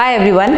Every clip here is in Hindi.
हाय एवरीवन,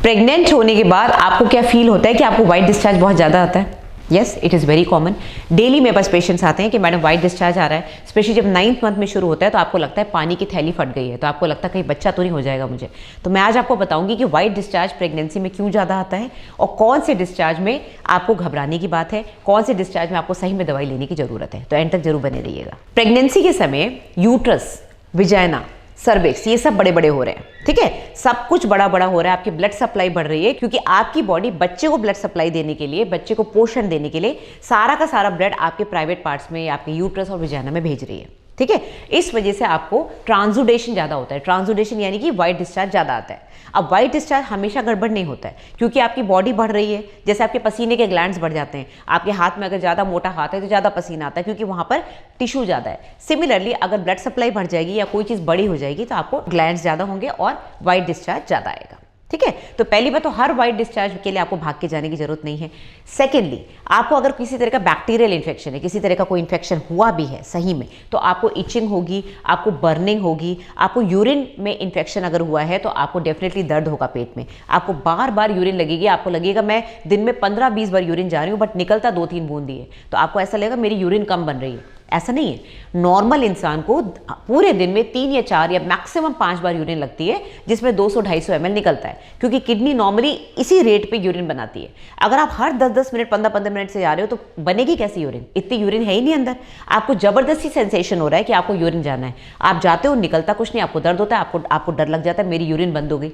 प्रेग्नेंट होने के बाद आपको क्या फील होता है कि आपको वाइट डिस्चार्ज बहुत ज़्यादा आता है? Yes, it is very common. Daily मेरे पास पेशेंट्स आते हैं कि मैडम वाइट डिस्चार्ज आ रहा है। स्पेशली जब 9th मंथ में शुरू होता है तो आपको लगता है पानी की थैली फट गई है, तो आपको लगता है कहीं बच्चा तो नहीं हो जाएगा मुझे। तो मैं आज आपको बताऊंगी कि वाइट डिस्चार्ज प्रेगनेंसी में क्यों ज़्यादा आता है और कौन से डिस्चार्ज में आपको घबराने की बात है, कौन से डिस्चार्ज में आपको सही में दवाई लेने की ज़रूरत है। तो एंड तक जरूर बने रहिएगा। प्रेगनेंसी के समय यूट्रस, विजाइना, सर्विक्स, ये सब बड़े बड़े हो रहे हैं। ठीक है, सब कुछ बड़ा बड़ा हो रहा है। आपकी ब्लड सप्लाई बढ़ रही है क्योंकि आपकी बॉडी बच्चे को ब्लड सप्लाई देने के लिए, बच्चे को पोषण देने के लिए सारा का सारा ब्लड आपके प्राइवेट पार्ट्स में, आपके यूट्रस और विजाइना में भेज रही है। ठीक है, इस वजह से आपको ट्रांसुडेशन ज़्यादा होता है। ट्रांसुडेशन यानी कि वाइट डिस्चार्ज ज़्यादा आता है। अब वाइट डिस्चार्ज हमेशा गड़बड़ नहीं होता है क्योंकि आपकी बॉडी बढ़ रही है। जैसे आपके पसीने के ग्लैंड्स बढ़ जाते हैं, आपके हाथ में अगर ज़्यादा मोटा हाथ है तो ज़्यादा पसीना आता है क्योंकि वहाँ पर टिश्यू ज़्यादा है। सिमिलरली अगर ब्लड सप्लाई बढ़ जाएगी या कोई चीज़ बड़ी हो जाएगी तो आपको ग्लैंड्स ज़्यादा होंगे और वाइट डिस्चार्ज ज़्यादा आएगा। ठीक है, तो पहली बात तो हर वाइट डिस्चार्ज के लिए आपको भाग के जाने की जरूरत नहीं है। सेकेंडली, आपको अगर किसी तरह का बैक्टीरियल इन्फेक्शन है, किसी तरह का कोई इन्फेक्शन हुआ भी है सही में, तो आपको इचिंग होगी, आपको बर्निंग होगी, आपको यूरिन में इन्फेक्शन अगर हुआ है तो आपको डेफिनेटली दर्द होगा पेट में, आपको बार बार यूरिन लगेगी, आपको लगेगा मैं दिन में 15-20 बार यूरिन जा रही हूँ बट निकलता 2-3 बूंद ही है, तो आपको ऐसा लगेगा मेरी यूरिन कम बन रही है। ऐसा नहीं है। नॉर्मल इंसान को पूरे दिन में 3 या 4 या मैक्सिमम 5 बार यूरिन लगती है जिसमें 200-250 ml निकलता है क्योंकि किडनी नॉर्मली इसी रेट पे यूरिन बनाती है। अगर आप हर 10-10 मिनट 15-15 मिनट से जा रहे हो तो बनेगी कैसी यूरिन? इतनी यूरिन है ही नहीं अंदर। आपको जबरदस्ती सेंसेशन हो रहा है कि आपको यूरिन जाना है, आप जाते हो, निकलता कुछ नहीं, आपको दर्द होता है, आपको डर लग जाता है मेरी यूरिन बंद हो गई।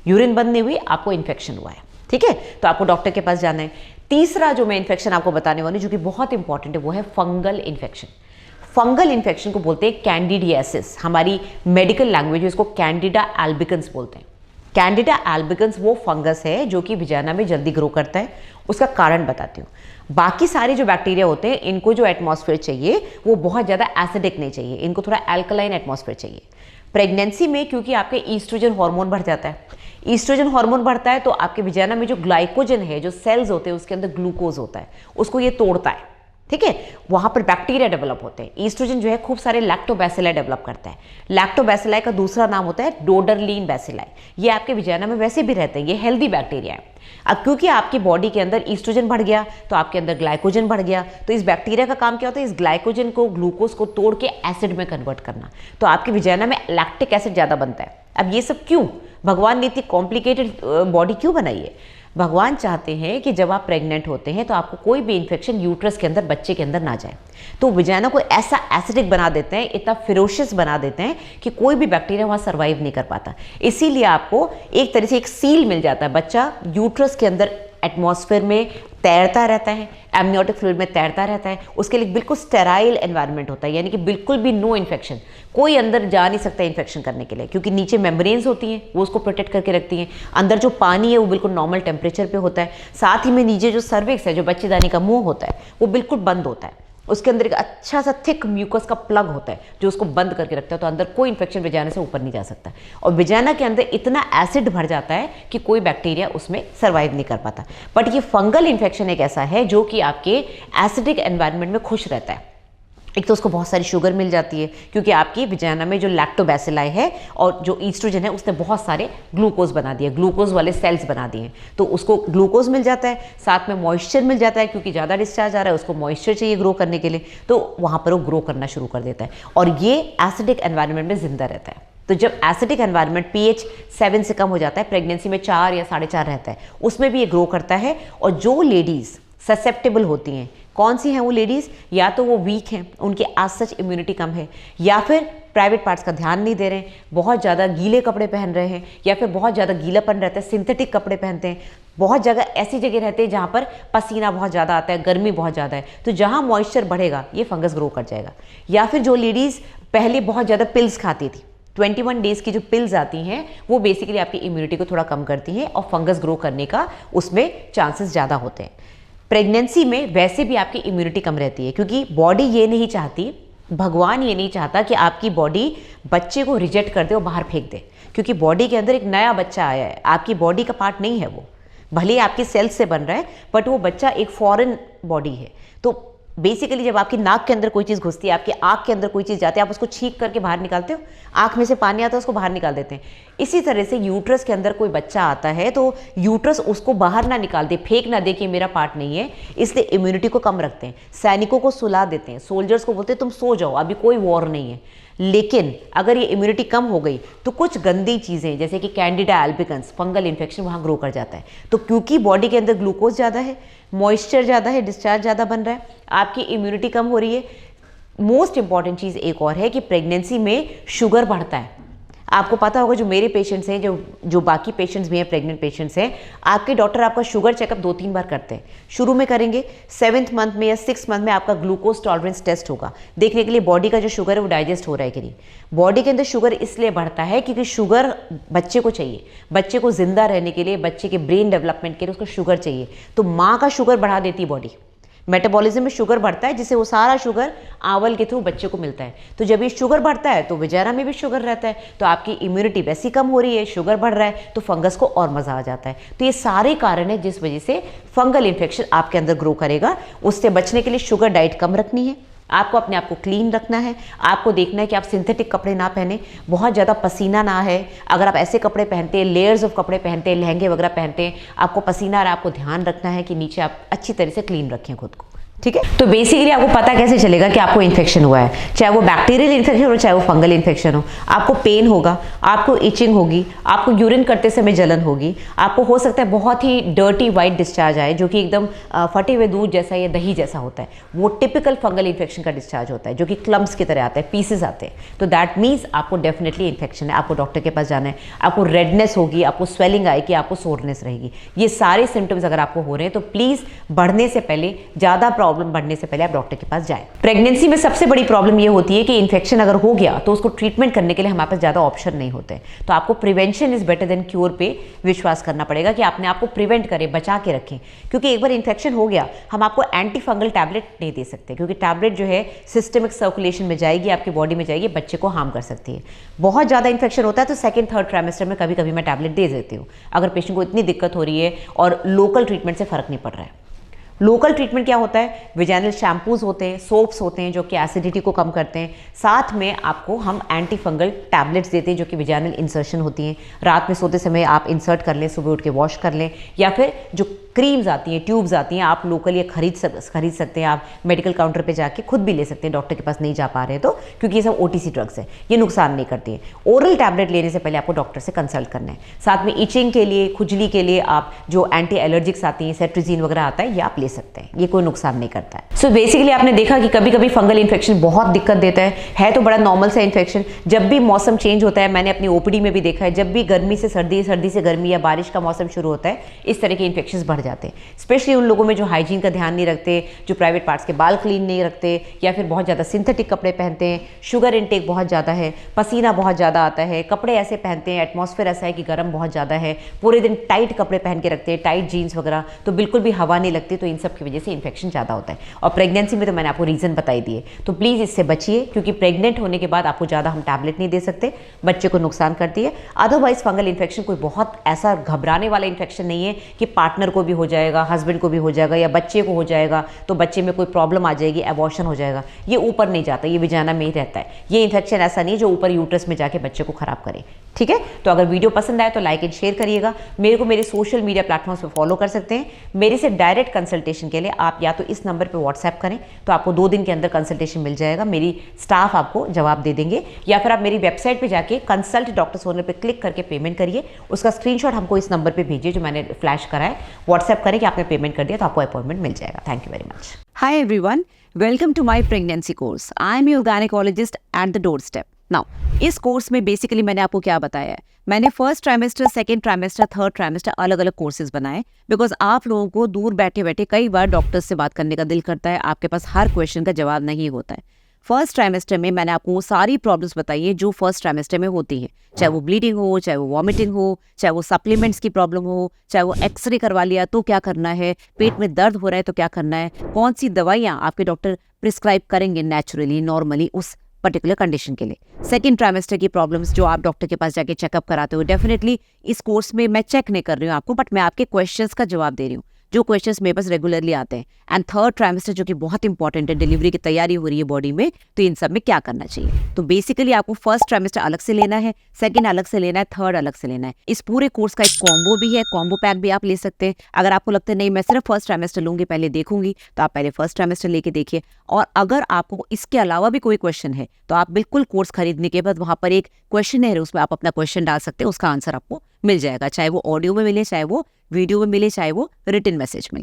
यूरिन बंद नहीं हुई, आपको इन्फेक्शन हुआ है। ठीक है, तो आपको डॉक्टर के पास जाना है। तीसरा जो मैं इन्फेक्शन आपको बताने वाली जो कि बहुत इंपॉर्टेंट है वो है फंगल इन्फेक्शन। फंगल इन्फेक्शन को बोलते हैं कैंडिडियासिस, हमारी मेडिकल लैंग्वेज में इसको कैंडिडा एल्बिकन्स बोलते हैं। कैंडिडा एल्बिकन्स वो फंगस है जो कि विजाइना में जल्दी ग्रो करता है। उसका कारण बताती हूँ। बाकी सारे जो बैक्टीरिया होते हैं इनको जो एटमॉस्फेयर चाहिए वो बहुत ज़्यादा एसिडिक नहीं चाहिए, इनको थोड़ा एल्कलाइन एटमॉस्फेयर चाहिए। प्रेगनेंसी में क्योंकि आपके ईस्ट्रोजन हार्मोन बढ़ जाता है, ईस्ट्रोजन हार्मोन बढ़ता है तो आपके विजाइना में जो ग्लाइकोजन है, जो सेल्स होते हैं उसके अंदर ग्लूकोज होता है, उसको ये तोड़ता है। ठीक है, वहां पर बैक्टीरिया डेवलप होते हैं। ईस्ट्रोजन जो है खूब सारे लैक्टोबैसिलाई डेवलप करता है। लैक्टोबैसिलाई का दूसरा नाम होता है डोडरलीन बैसिलाई। ये आपके विजाइना में वैसे भी रहते हैं, ये हेल्दी बैक्टीरिया है। अब क्योंकि आपकी बॉडी के अंदर ईस्ट्रोजन बढ़ गया तो आपके अंदर ग्लाइकोजन बढ़ गया, तो इस बैक्टीरिया का काम क्या होता है? इस ग्लाइकोजन को, ग्लूकोज को तोड़ के एसिड में कन्वर्ट करना। तो आपकी विजाइना में लैक्टिक एसिड ज़्यादा बनता है। अब ये सब क्यों? भगवान ने इतनी कॉम्प्लिकेटेड बॉडी क्यों बनाई है? भगवान चाहते हैं कि जब आप प्रेग्नेंट होते हैं तो आपको कोई भी इन्फेक्शन यूट्रस के अंदर, बच्चे के अंदर ना जाए। तो विजाइना को ऐसा एसिडिक बना देते हैं, इतना फिरोशियस बना देते हैं कि कोई भी बैक्टीरिया वहाँ सर्वाइव नहीं कर पाता। इसीलिए आपको एक तरह से एक सील मिल जाता है। बच्चा यूट्रस के अंदर एटमॉस्फेयर में तैरता रहता है, एमनियोटिक फ्लूइड में तैरता रहता है। उसके लिए बिल्कुल स्टेराइल एनवायरनमेंट होता है, यानी कि बिल्कुल भी नो इन्फेक्शन, कोई अंदर जा नहीं सकता इन्फेक्शन करने के लिए क्योंकि नीचे मेम्ब्रेन्स होती हैं, वो उसको प्रोटेक्ट करके रखती हैं। अंदर जो पानी है वो बिल्कुल नॉर्मल टेम्परेचर पे होता है। साथ ही में नीचे जो सर्विक्स है, जो बच्चेदानी का मुंह होता है, वो बिल्कुल बंद होता है। उसके अंदर एक अच्छा सा थिक म्यूकस का प्लग होता है जो उसको बंद करके रखता है, तो अंदर कोई इन्फेक्शन विजाइना से ऊपर नहीं जा सकता। और विजाइना के अंदर इतना एसिड भर जाता है कि कोई बैक्टीरिया उसमें सर्वाइव नहीं कर पाता। बट ये फंगल इन्फेक्शन एक ऐसा है जो कि आपके एसिडिक एनवायरनमेंट में खुश रहता है। एक तो उसको बहुत सारी शुगर मिल जाती है क्योंकि आपकी विजाइना में जो लैक्टोबैसिलाई है और जो ईस्ट्रोजन है उसने बहुत सारे ग्लूकोज बना दिए, ग्लूकोज वाले सेल्स बना दिए, तो उसको ग्लूकोज मिल जाता है। साथ में मॉइस्चर मिल जाता है क्योंकि ज़्यादा डिस्चार्ज आ रहा है, उसको मॉइस्चर चाहिए ग्रो करने के लिए, तो वहाँ पर वो ग्रो करना शुरू कर देता है और ये एसिडिक एनवायरनमेंट में जिंदा रहता है। तो जब एसिडिक एनवायरनमेंट pH 7 से कम हो जाता है, प्रेगनेंसी में 4 या 4.5 रहता है, उसमें भी ये ग्रो करता है। और जो लेडीज़ ससेप्टेबल होती हैं, कौन सी हैं वो लेडीज़? या तो वो वीक हैं, उनकी आज सच इम्यूनिटी कम है, या फिर प्राइवेट पार्ट्स का ध्यान नहीं दे रहे हैं, बहुत ज़्यादा गीले कपड़े पहन रहे हैं, या फिर बहुत ज़्यादा गीलापन रहता है, सिंथेटिक कपड़े पहनते हैं, बहुत जगह ऐसी जगह रहते हैं जहाँ पर पसीना बहुत ज़्यादा आता है, गर्मी बहुत ज़्यादा है, तो जहाँ मॉइस्चर बढ़ेगा ये फंगस ग्रो कर जाएगा। या फिर जो लेडीज़ पहले बहुत ज़्यादा पिल्स खाती थी, 21 डेज़ की जो पिल्स आती हैं वो बेसिकली आपकी इम्यूनिटी को थोड़ा कम करती हैं और फंगस ग्रो करने का उसमें चांसेस ज़्यादा होते हैं। प्रेगनेंसी में वैसे भी आपकी इम्यूनिटी कम रहती है क्योंकि बॉडी ये नहीं चाहती, भगवान ये नहीं चाहता कि आपकी बॉडी बच्चे को रिजेक्ट कर दे और बाहर फेंक दे, क्योंकि बॉडी के अंदर एक नया बच्चा आया है, आपकी बॉडी का पार्ट नहीं है वो, भले ही आपकी सेल्स से बन रहा है बट वो बच्चा एक फॉरेन बॉडी है। तो बेसिकली जब आपकी नाक के अंदर कोई चीज़ घुसती है, आपकी आँख के अंदर कोई चीज़ जाती है, आप उसको छींक करके बाहर निकालते हो, आँख में से पानी आता है उसको बाहर निकाल देते हैं। इसी तरह से यूट्रस के अंदर कोई बच्चा आता है तो यूट्रस उसको बाहर ना निकाल दे, फेंक ना दे कि मेरा पार्ट नहीं है, इसलिए इम्यूनिटी को कम रखते हैं। सैनिकों को सुला देते हैं, सोल्जर्स को बोलते हैं तुम सो जाओ, अभी कोई वॉर नहीं है। लेकिन अगर ये इम्यूनिटी कम हो गई तो कुछ गंदी चीज़ें जैसे कि कैंडिडा एल्बिकन्स, फंगल इन्फेक्शन वहाँ ग्रो कर जाता है। तो क्योंकि बॉडी के अंदर ग्लूकोज ज़्यादा है, मॉइस्चर ज़्यादा है, डिस्चार्ज ज़्यादा बन रहा है, आपकी इम्यूनिटी कम हो रही है। मोस्ट इंपॉर्टेंट चीज़ एक और है कि प्रेगनेंसी में शुगर बढ़ता है। आपको पता होगा जो मेरे पेशेंट्स हैं, जो बाकी पेशेंट्स भी हैं, प्रेग्नेंट पेशेंट्स हैं, आपके डॉक्टर आपका शुगर चेकअप 2-3 बार करते हैं। शुरू में करेंगे, 7th मंथ में या 6th मंथ में आपका ग्लूकोज टॉलरेंस टेस्ट होगा, देखने के लिए बॉडी का जो शुगर है वो डाइजेस्ट हो रहा है कि नहीं। बॉडी के अंदर शुगर इसलिए बढ़ता है क्योंकि शुगर बच्चे को चाहिए, बच्चे को जिंदा रहने के लिए, बच्चे के ब्रेन डेवलपमेंट के लिए उसको शुगर चाहिए। तो माँ का शुगर बढ़ा देती है बॉडी, मेटाबॉलिज्म में शुगर बढ़ता है, जिससे वो सारा शुगर आंवल के थ्रू बच्चे को मिलता है। तो जब ये शुगर बढ़ता है तो विजारा में भी शुगर रहता है, तो आपकी इम्यूनिटी वैसी कम हो रही है, शुगर बढ़ रहा है, तो फंगस को और मजा आ जाता है। तो ये सारे कारण है जिस वजह से फंगल इन्फेक्शन आपके अंदर ग्रो करेगा। उससे बचने के लिए शुगर डाइट कम रखनी है, आपको अपने आप को क्लीन रखना है, आपको देखना है कि आप सिंथेटिक कपड़े ना पहने, बहुत ज़्यादा पसीना ना है। अगर आप ऐसे कपड़े पहनते हैं, लेयर्स ऑफ कपड़े पहनते हैं, लहंगे वगैरह पहनते हैं, आपको पसीना आ रहा है, आपको ध्यान रखना है कि नीचे आप अच्छी तरह से क्लीन रखें खुद को, ठीक है। तो बेसिकली आपको पता कैसे चलेगा कि आपको इन्फेक्शन हुआ है, चाहे वो बैक्टीरियल इन्फेक्शन हो चाहे वो फंगल इन्फेक्शन हो। आपको पेन होगा, आपको इचिंग होगी, आपको यूरिन करते समय जलन होगी, आपको हो सकता है बहुत ही डर्टी वाइट डिस्चार्ज आए जो कि एकदम फटे हुए दूध जैसा या दही जैसा होता है। वो टिपिकल फंगल इन्फेक्शन का डिस्चार्ज होता है जो कि क्लम्स की तरह आता है, पीसेस आते हैं। तो दैट मीन्स आपको डेफिनेटली इन्फेक्शन है, आपको डॉक्टर के पास जाना है। आपको रेडनेस होगी, आपको स्वेलिंग आएगी, आपको सोरनेस रहेगी। ये सारे सिम्टम्स अगर आपको हो रहे हैं तो प्लीज़ बढ़ने से पहले, ज़्यादा प्रॉब्लम बढ़ने से पहले आप डॉक्टर के पास जाएं। प्रेगनेंसी में सबसे बड़ी प्रॉब्लम ये होती है कि इन्फेक्शन अगर हो गया तो उसको ट्रीटमेंट करने के लिए हमारे पास ज़्यादा ऑप्शन नहीं होते। तो आपको prevention is better than cure पे विश्वास करना पड़ेगा कि आपने आपको प्रिवेंट करें, बचा के रखें। क्योंकि एक बार इन्फेक्शन हो गया, हम आपको एंटी फंगल टैबलेट नहीं दे सकते, क्योंकि टैबलेट जो है सिस्टमिक सर्कुलेशन में जाएगी, आपकी बॉडी में जाएगी, बच्चे को हार्म कर सकती है। बहुत ज़्यादा इन्फेक्शन होता है तो 2nd-3rd ट्राइमेस्टर में कभी कभी मैं टैबलेट दे देती हूँ, अगर पेशेंट को इतनी दिक्कत हो रही है और लोकल ट्रीटमेंट से फर्क नहीं पड़ रहा है। लोकल ट्रीटमेंट क्या होता है, विजाइनल शैम्पूज होते हैं, सोप्स होते हैं जो कि एसिडिटी को कम करते हैं। साथ में आपको हम एंटी फंगल टैबलेट्स देते हैं जो कि विजाइनल इंसर्शन होती हैं। रात में सोते समय आप इंसर्ट कर लें, सुबह उठ के वॉश कर लें, या फिर जो क्रीम्स आती हैं, ट्यूब्स आती हैं, आप लोकल ये खरीद सकते हैं। आप मेडिकल काउंटर पे जाके खुद भी ले सकते हैं, डॉक्टर के पास नहीं जा पा रहे हैं तो, क्योंकि ये सब OTC ड्रग्स है, ये नुकसान नहीं करती है। ओरल टैबलेट लेने से पहले आपको डॉक्टर से कंसल्ट करना है। साथ में इचिंग के लिए, खुजली के लिए आप जो एंटी एलर्जिक्स आती हैं, सेट्रिजीन वगैरह आता है, ये आप ले सकते हैं, ये कोई नुकसान नहीं करता है। सो बेसिकली आपने देखा कि कभी कभी फंगल इन्फेक्शन बहुत दिक्कत देता है तो बड़ा नॉर्मल सा इन्फेक्शन। जब भी मौसम चेंज होता है, मैंने अपनी OPD में भी देखा है, जब भी गर्मी से सर्दी, सर्दी से गर्मी या बारिश का मौसम शुरू होता है, इस तरह के इन्फेक्शन बढ़ जाते हैं। स्पेशली उन लोगों में जो हाइजीन का ध्यान नहीं रखते, जो प्राइवेट पार्ट्स के बाल क्लीन नहीं रखते, या फिर बहुत ज़्यादा सिंथेटिक कपड़े पहनते हैं, शुगर इनटेक बहुत ज़्यादा है, पसीना बहुत ज़्यादा आता है, कपड़े ऐसे पहनते हैं, एटमॉस्फेयर ऐसा है कि गर्म बहुत ज़्यादा है, पूरे दिन टाइट कपड़े पहन के रखते हैं, टाइट जीन्स वगैरह, तो बिल्कुल भी हवा नहीं लगती। तो इन सब की वजह से इन्फेक्शन ज़्यादा होता है। और प्रेगनेंसी में तो मैंने आपको रीज़न बताई दिए, तो प्लीज़ इससे बचिए, क्योंकि प्रेग्नेंट होने के बाद आपको ज़्यादा हम टैबलेट नहीं दे सकते, बच्चे को नुकसान करती है। अदरवाइज फंगल इन्फेक्शन कोई बहुत ऐसा घबराने वाला इन्फेक्शन नहीं है कि पार्टनर को भी हो जाएगा, हस्बैंड को भी हो जाएगा, या बच्चे को हो जाएगा तो बच्चे में कोई प्रॉब्लम आ जाएगी, एबॉर्शन हो जाएगा। ये ऊपर नहीं जाता, ये विजाना में ही रहता है। ये इन्फेक्शन ऐसा नहीं जो ऊपर यूट्रस में जाके बच्चे को खराब करे, ठीक है। तो अगर वीडियो पसंद आए तो लाइक एंड शेयर करिएगा। मेरे को मेरे सोशल मीडिया प्लेटफॉर्म्स पे फॉलो कर सकते हैं। मेरे से डायरेक्ट कंसल्टेशन के लिए आप या तो इस नंबर पे व्हाट्सएप करें, तो आपको 2 दिन के अंदर कंसल्टेशन मिल जाएगा, मेरी स्टाफ आपको जवाब दे देंगे, या फिर आप मेरी वेबसाइट पे जाके कंसल्ट डॉक्टर सोनल पे क्लिक करके पेमेंट करिए। उसका स्क्रीनशॉट हमको इस नंबर पे भेजिए जो मैंने फ्लैश करा है, व्हाट्सएप करें कि आपने पेमेंट कर दिया तो आपको अपॉइंटमेंट मिल जाएगा। Thank you very much. Hi everyone, welcome to my pregnancy course. I am your gynecologist at the doorstep. Now, इस कोर्स में बेसिकली मैंने आपको क्या बताया है, मैंने first trimester, 2nd trimester, 3rd trimester अलग अलग कोर्सेज बनाए, बिकॉज आप लोगों को दूर बैठे बैठे कई बार डॉक्टर्स से बात करने का दिल करता है, आपके पास हर क्वेश्चन का जवाब नहीं होता है। फर्स्ट ट्राइमेस्टर में मैंने आपको वो सारी प्रॉब्लम्स बताई है जो फर्स्ट ट्राइमेस्टर में होती हैं, चाहे वो ब्लीडिंग हो, चाहे वो वॉमिटिंग हो, चाहे वो सप्लीमेंट्स की प्रॉब्लम हो, चाहे वो एक्सरे करवा लिया तो क्या करना है, पेट में दर्द हो रहा है तो क्या करना है, कौन सी दवाइयाँ आपके डॉक्टर प्रिस्क्राइब करेंगे नेचुरली, नॉर्मली उस पर्टिकुलर कंडीशन के लिए। सेकंड ट्राइमेस्टर की प्रॉब्लम्स जो आप डॉक्टर के पास जाके चेकअप कराते हो, डेफिनेटली इस कोर्स में मैं चेक नहीं कर रही हूँ आपको, बट मैं आपके क्वेश्चंस का जवाब दे रही हूँ। जो क्वेश्चंस मेरे पास रेगुलरली आते हैं, एंड थर्ड ट्राइमेस्टर जो कि बहुत इंपॉर्टेंट है, डिलीवरी की तैयारी हो रही है बॉडी में, तो इन सब में क्या करना चाहिए। तो बेसिकली आपको फर्स्ट ट्राइमेस्टर अलग से लेना है, सेकंड अलग से लेना है, थर्ड अलग से लेना है। इस पूरे कोर्स का एक कॉम्बो भी है, कॉम्बो पैक भी आप ले सकते हैं। अगर आपको लगता है नहीं मैं सिर्फ फर्स्ट ट्राइमेस्टर लूंगी, पहले देखूंगी, तो आप पहले फर्स्ट ट्राइमेस्टर लेके देखिए। और अगर आपको इसके अलावा भी कोई क्वेश्चन है तो आप बिल्कुल कोर्स खरीदने के बाद वहां पर एक क्वेश्चन है, उसमें आप अपना क्वेश्चन डाल सकते हैं, उसका आंसर आपको मिल जाएगा, चाहे वो ऑडियो में मिले, चाहे वो वीडियो में मिले, चाहे वो रिटन मैसेज मिले।